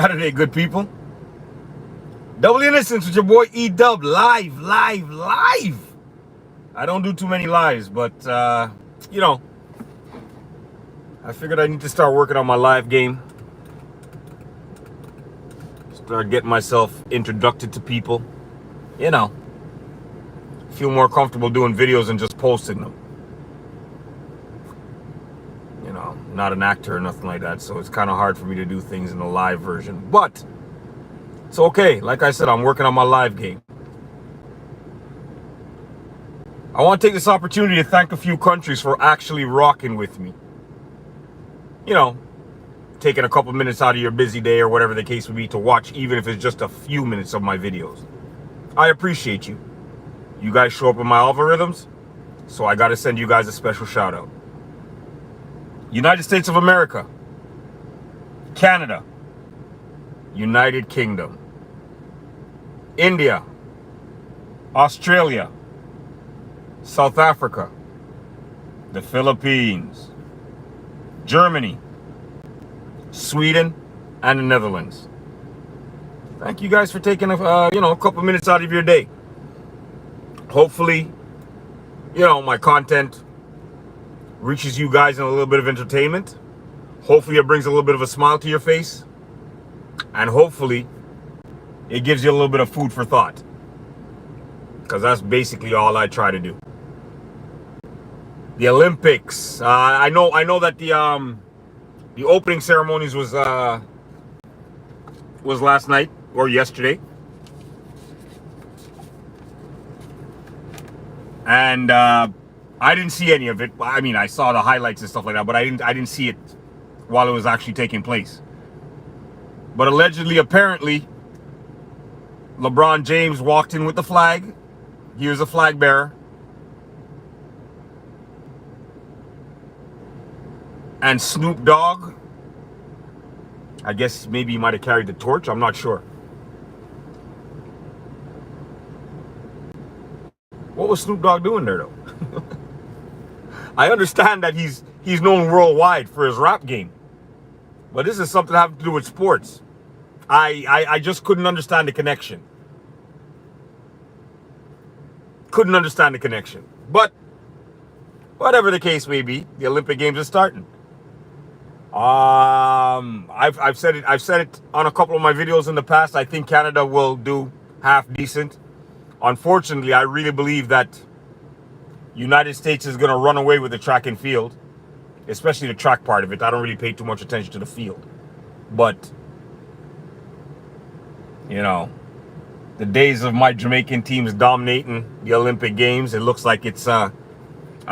Saturday, good people. Double the Innocence with your boy E-Dub, live. I don't do too many lives, but, you know, I figured I need to start working on my live game. Start getting myself introduced to people. You know, feel more comfortable doing videos and just posting them. You know, not an actor or nothing like that, so it's kind of hard for me to do things in the live version. But it's okay. Like I said, I'm working on my live game. I want to take this opportunity to thank a few countries for actually rocking with me. You know, taking a couple minutes out of your busy day or whatever the case would be to watch, even if it's just a few minutes of my videos. I appreciate you. You guys show up in my algorithms, so I got to send you guys a special shout out. United States of America, Canada, United Kingdom, India, Australia, South Africa, the Philippines, Germany, Sweden, and the Netherlands. Thank you guys for taking a couple minutes out of your day. Hopefully, my content reaches you guys in a little bit of entertainment. Hopefully it brings a little bit of a smile to your face. And hopefully it gives you a little bit of food for thought. Because that's basically all I try to do. The Olympics. I know that the opening ceremonies was last night or yesterday. And I didn't see any of it. I mean, I saw the highlights and stuff like that, but I didn't see it while it was actually taking place. But allegedly, apparently, LeBron James walked in with the flag. He was a flag bearer. And Snoop Dogg, I guess maybe he might have carried the torch. I'm not sure. What was Snoop Dogg doing there, though? I understand that he's known worldwide for his rap game. But this is something having to do with sports. I just couldn't understand the connection. Couldn't understand the connection. But whatever the case may be, the Olympic Games are starting. I've said it on a couple of my videos in the past. I think Canada will do half decent. Unfortunately, I really believe that United States is going to run away with the track and field, especially the track part of it. I don't really pay too much attention to the field. But, the days of my Jamaican teams dominating the Olympic Games, it looks like it's a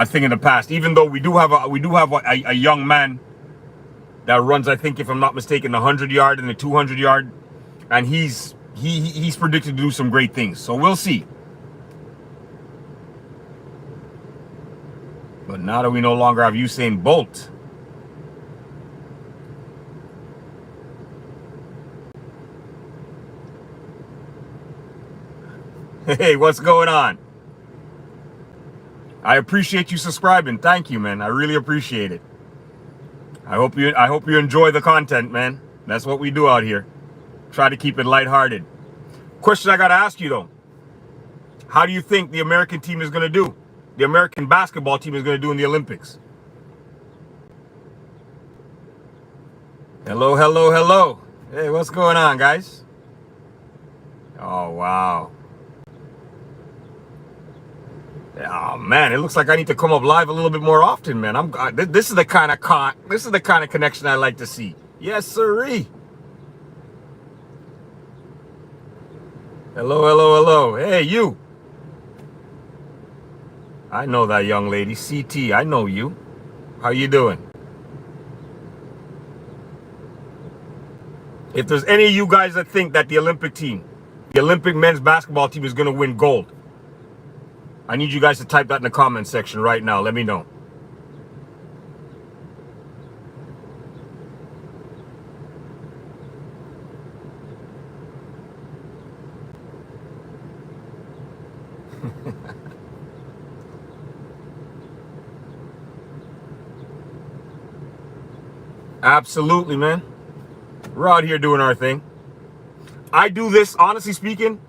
thing in the past. Even though we do have a young man that runs, I think, if I'm not mistaken, the 100-yard and the 200-yard, and he's predicted to do some great things. So we'll see. But now that we no longer have Usain Bolt, hey, what's going on? I appreciate you subscribing. Thank you, man. I really appreciate it. I hope you enjoy the content, man. That's what we do out here. Try to keep it lighthearted. Question I gotta ask you though. How do you think the American team is gonna do? The American basketball team is gonna do in the Olympics? Hello. Hey, what's going on, guys? Oh, wow. Oh man, it looks like I need to come up live a little bit more often, man. This is the kind of connection I like to see. Yes, sirree. Hello. Hey, you. I know that young lady, CT. I know you. How you doing? If there's any of you guys that think that the Olympic men's basketball team is going to win gold, I need you guys to type that in the comment section right now. Let me know. Absolutely, man. We're out here doing our thing. I do this, honestly speaking,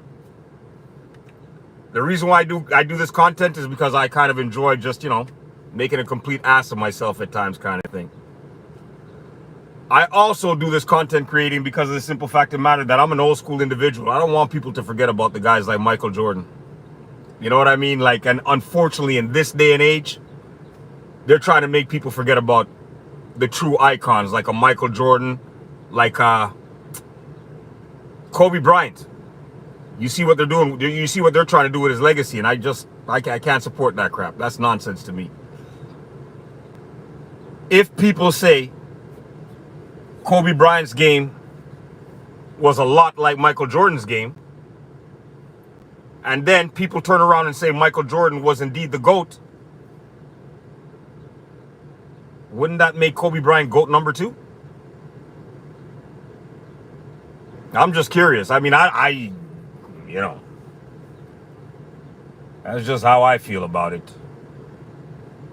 the reason why I do this content is because I kind of enjoy just, making a complete ass of myself at times kind of thing. I also do this content creating because of the simple fact of the matter that I'm an old school individual. I don't want people to forget about the guys like Michael Jordan. You know what I mean? Like, and unfortunately in this day and age, they're trying to make people forget about the true icons like a Michael Jordan, like Kobe Bryant. You see what they're doing. You see what they're trying to do with his legacy. And I can't support that crap. That's nonsense to me. If people say Kobe Bryant's game was a lot like Michael Jordan's game, and then people turn around and say Michael Jordan was indeed the GOAT, wouldn't that make Kobe Bryant GOAT number 2? I'm just curious. I mean, that's just how I feel about it.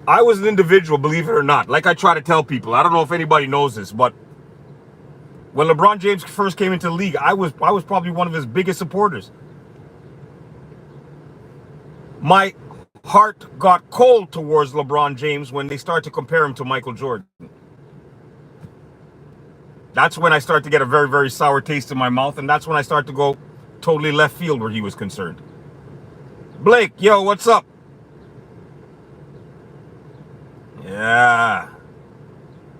I was an individual, believe it or not. Like I try to tell people, I don't know if anybody knows this, but when LeBron James first came into the league, I was probably one of his biggest supporters. My heart got cold towards LeBron James when they started to compare him to Michael Jordan. That's when I started to get a very, very sour taste in my mouth, and that's when I started to go totally left field where he was concerned. Blake, yo, what's up? Yeah.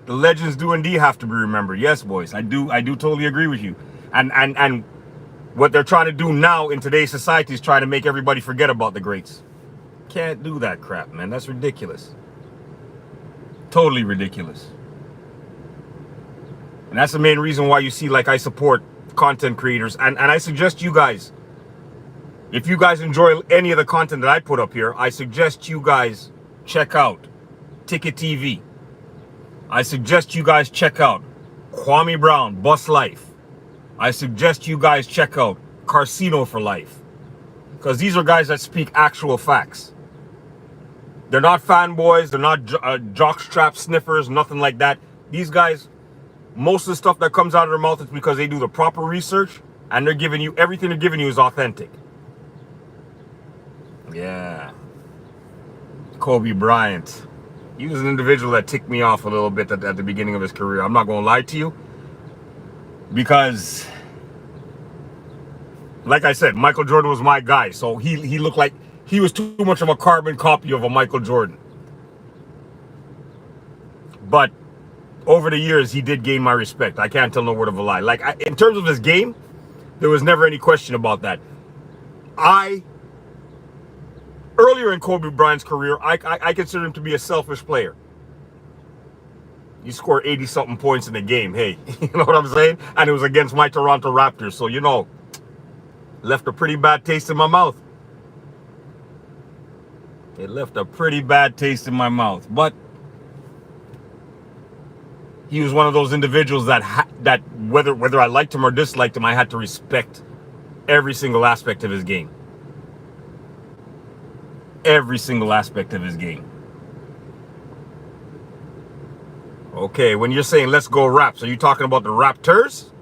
The legends do indeed have to be remembered. Yes, boys, I do totally agree with you. And what they're trying to do now in today's society is try to make everybody forget about the greats. Can't do that crap, man. That's ridiculous. Totally ridiculous. And that's the main reason why you see, like, I support content creators. And I suggest you guys, if you guys enjoy any of the content that I put up here, I suggest you guys check out Ticket TV. I suggest you guys check out Kwame Brown, Bus Life. I suggest you guys check out Carcino for Life. Because these are guys that speak actual facts. They're not fanboys. They're not jockstrap sniffers, nothing like that. These guys, most of the stuff that comes out of their mouth is because they do the proper research and they're giving you, everything they're giving you is authentic. Yeah. Kobe Bryant. He was an individual that ticked me off a little bit at the beginning of his career. I'm not going to lie to you. Because, like I said, Michael Jordan was my guy. So he looked like he was too much of a carbon copy of a Michael Jordan. But over the years, he did gain my respect. I can't tell no word of a lie. Like, in terms of his game, there was never any question about that. Earlier in Kobe Bryant's career, I consider him to be a selfish player. He scored 80-something points in the game. Hey, you know what I'm saying? And it was against my Toronto Raptors. So, left a pretty bad taste in my mouth. It left a pretty bad taste in my mouth. But he was one of those individuals that whether I liked him or disliked him, I had to respect every single aspect of his game. Every single aspect of his game. Okay, when you're saying let's go Raps, are you talking about the Raptors?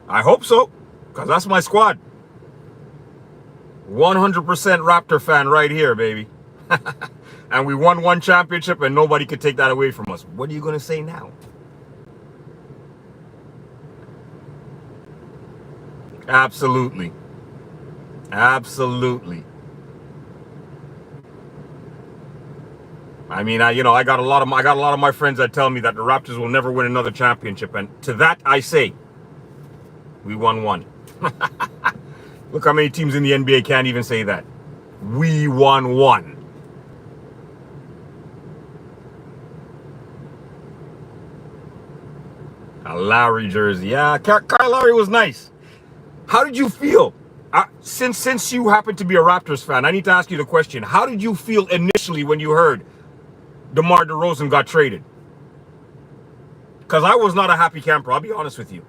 I hope so, because that's my squad. 100% Raptor fan right here, baby. And we won one championship and nobody could take that away from us. What are you going to say now? Absolutely. Absolutely. I mean, I got a lot of my friends that tell me that the Raptors will never win another championship, and to that I say, we won one. Look how many teams in the NBA can't even say that. We won one. A Lowry jersey, yeah. Kyle Lowry was nice. How did you feel? Since you happen to be a Raptors fan, I need to ask you the question: how did you feel initially when you heard DeMar DeRozan got traded? Because I was not a happy camper, I'll be honest with you.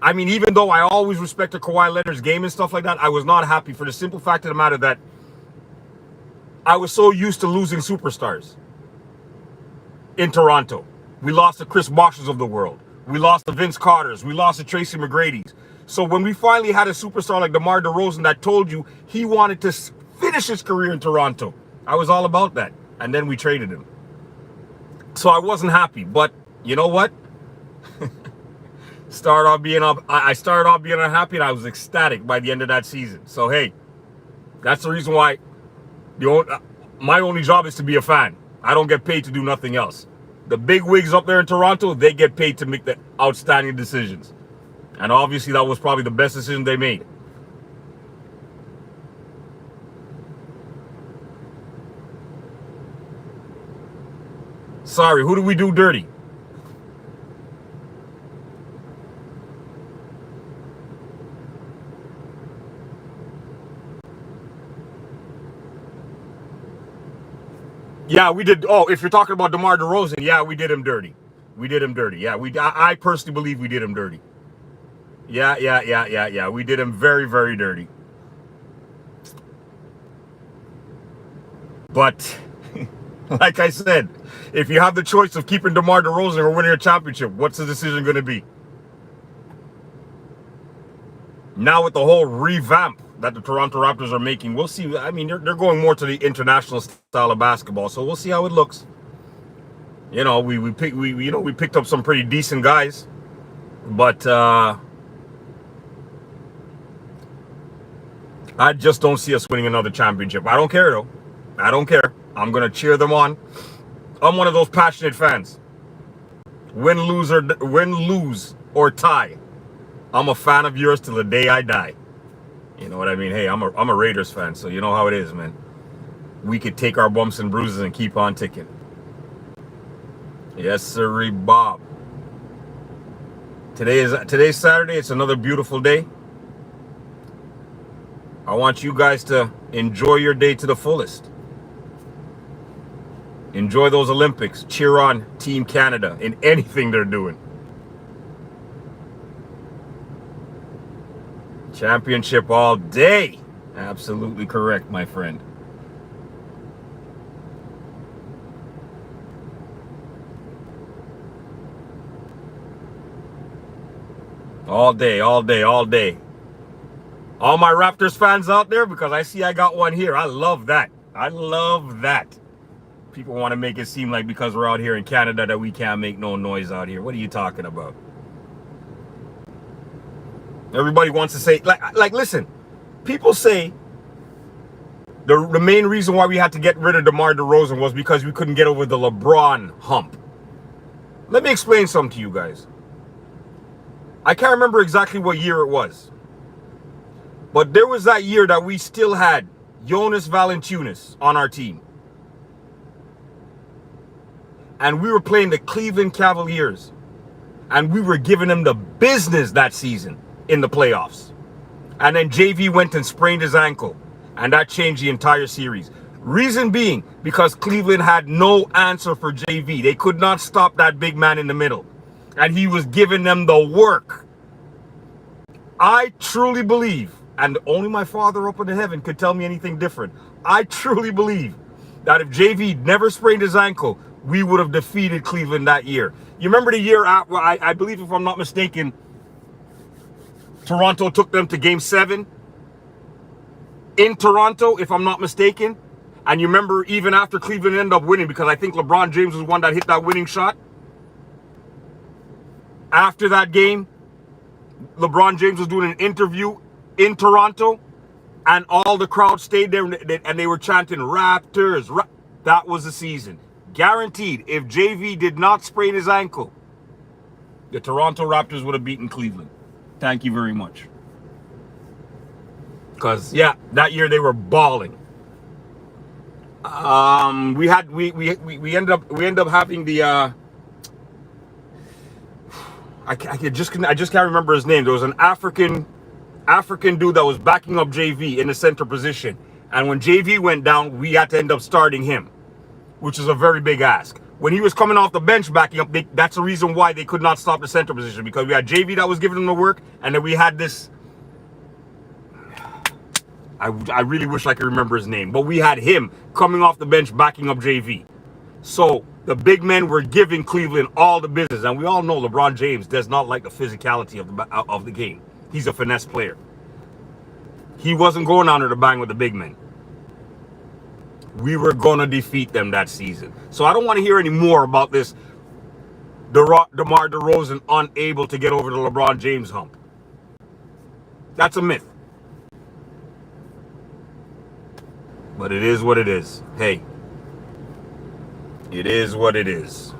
I mean, even though I always respected Kawhi Leonard's game and stuff like that, I was not happy for the simple fact of the matter that I was so used to losing superstars in Toronto. We lost the Chris Boshes of the world. We lost to Vince Carter's. We lost to Tracy McGrady's. So when we finally had a superstar like DeMar DeRozan that told you he wanted to finish his career in Toronto, I was all about that. And then we traded him. So I wasn't happy. But you know what? I started off being unhappy, and I was ecstatic by the end of that season. So hey, that's the reason why my only job is to be a fan. I don't get paid to do nothing else. The big wigs up there in Toronto, they get paid to make the outstanding decisions. And obviously that was probably the best decision they made. Sorry, who did we do dirty? Yeah, we did. Oh, if you're talking about DeMar DeRozan, yeah, we did him dirty. We did him dirty. Yeah, I personally believe we did him dirty. Yeah. We did him very, very dirty. But, like I said, if you have the choice of keeping DeMar DeRozan or winning a championship, what's the decision going to be? Now with the whole revamp that the Toronto Raptors are making, we'll see. I mean, they're going more to the international style of basketball, so we'll see how it looks. You know, we picked up some pretty decent guys, but I just don't see us winning another championship. I don't care though. I don't care. I'm gonna cheer them on. I'm one of those passionate fans. Win, lose, or tie. I'm a fan of yours till the day I die. You know what I mean? Hey, I'm a Raiders fan, so you know how it is, man. We could take our bumps and bruises and keep on ticking. Yes, sirree, Bob. Today's Saturday. It's another beautiful day. I want you guys to enjoy your day to the fullest. Enjoy those Olympics. Cheer on Team Canada in anything they're doing. Championship all day. Absolutely correct, my friend. All day. All my Raptors fans out there, because I see I got one here. I love that. People want to make it seem like because we're out here in Canada that we can't make no noise out here. What are you talking about? Everybody wants to say, like listen, people say the main reason why we had to get rid of DeMar DeRozan was because we couldn't get over the LeBron hump. Let me explain something to you guys. I can't remember exactly what year it was, but there was that year that we still had Jonas Valanciunas on our team. And we were playing the Cleveland Cavaliers. And we were giving them the business that season in the playoffs. And then JV went and sprained his ankle. And that changed the entire series. Reason being, because Cleveland had no answer for JV. They could not stop that big man in the middle. And he was giving them the work. I truly believe, and only my Father up in heaven could tell me anything different. I truly believe that if JV never sprained his ankle, we would have defeated Cleveland that year. You remember the year after, I believe, if I'm not mistaken, Toronto took them to Game 7 in Toronto, if I'm not mistaken. And you remember even after Cleveland ended up winning, because I think LeBron James was one that hit that winning shot. After that game, LeBron James was doing an interview in Toronto, and all the crowd stayed there and they were chanting Raptors. That was the season. Guaranteed, if JV did not sprain his ankle, the Toronto Raptors would have beaten Cleveland. Thank you very much. Because, yeah, that year they were balling. We ended up having the I just can't remember his name. There was an African dude that was backing up JV in the center position, and when JV went down, we had to end up starting him, which is a very big ask. When he was coming off the bench backing up, that's the reason why they could not stop the center position, because we had JV that was giving them the work, and then we had this. I really wish I could remember his name, but we had him coming off the bench backing up JV. So the big men were giving Cleveland all the business. And we all know LeBron James does not like the physicality of the game. He's a finesse player. He wasn't going under the bang with the big men. We were going to defeat them that season. So I don't want to hear any more about this DeMar DeRozan unable to get over the LeBron James hump. That's a myth. But it is what it is. Hey, it is what it is.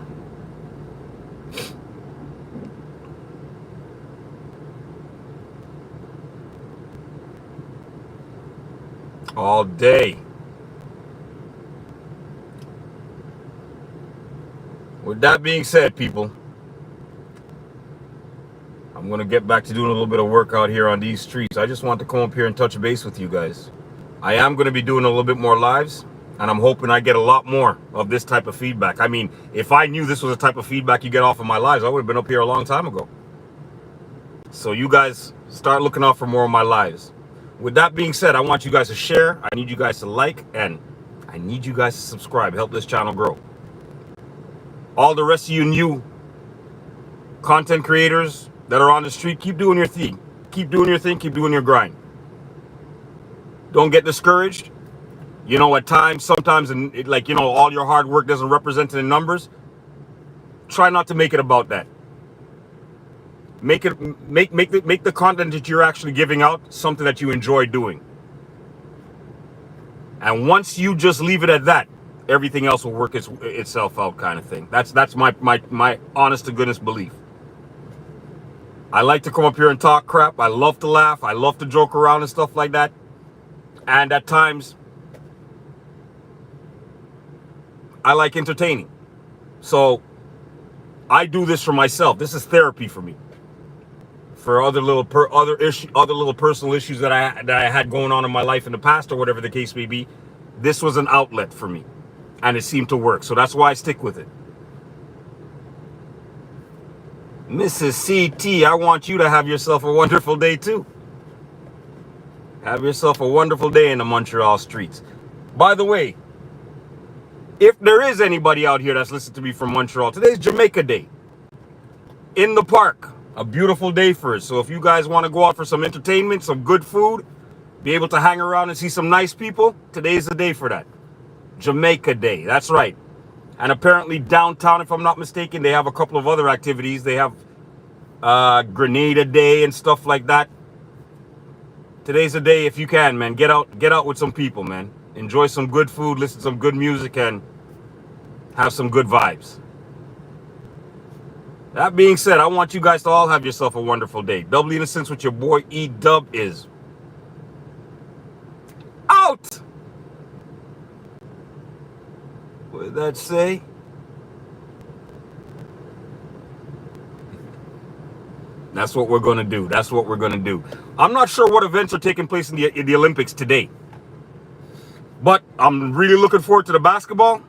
All day. With that being said, people, I'm going to get back to doing a little bit of work out here on these streets. I just want to come up here and touch base with you guys. I am going to be doing a little bit more lives, and I'm hoping I get a lot more of this type of feedback. I mean, if I knew this was the type of feedback you get off of my lives, I would have been up here a long time ago. So you guys start looking out for more of my lives. With that being said, I want you guys to share. I need you guys to like, and I need you guys to subscribe. Help this channel grow. All the rest of you new content creators that are on the street, keep doing your thing. Keep doing your thing. Keep doing your grind. Don't get discouraged. You know, at times, sometimes, and like, you know, all your hard work doesn't represent in numbers. Try not to make it about that. Make the content that you're actually giving out something that you enjoy doing. And once you just leave it at that, everything else will work itself out, kind of thing. That's my honest to goodness belief. I like to come up here and talk crap. I love to laugh. I love to joke around and stuff like that. And at times, I like entertaining. So I do this for myself. This is therapy for me. For other little personal issues that I had going on in my life in the past, or whatever the case may be, this was an outlet for me, and it seemed to work. So that's why I stick with it. Mrs. CT, I want you to have yourself a wonderful day too. Have yourself a wonderful day in the Montreal streets. By the way, if there is anybody out here that's listening to me from Montreal, today's Jamaica Day. In the park. A beautiful day for it. So if you guys want to go out for some entertainment, some good food, be able to hang around and see some nice people, today's the day for that. Jamaica Day. That's right. And apparently downtown, if I'm not mistaken, they have a couple of other activities. They have Grenada Day and stuff like that. Today's the day, if you can, man. Get out with some people, man. Enjoy some good food, listen to some good music, and have some good vibes. That being said, I want you guys to all have yourself a wonderful day. Double the Innocence with your boy E-Dub is out. What did that say? That's what we're going to do. That's what we're going to do. I'm not sure what events are taking place in the Olympics today. But I'm really looking forward to the basketball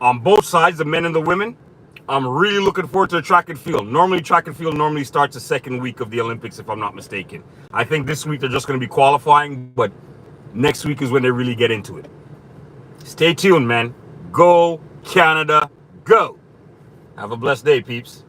on both sides, the men and the women. I'm really looking forward to the track and field. Track and field normally starts the second week of the Olympics, if I'm not mistaken. I think this week they're just going to be qualifying, but next week is when they really get into it. Stay tuned, man. Go, Canada, go. Have a blessed day, peeps.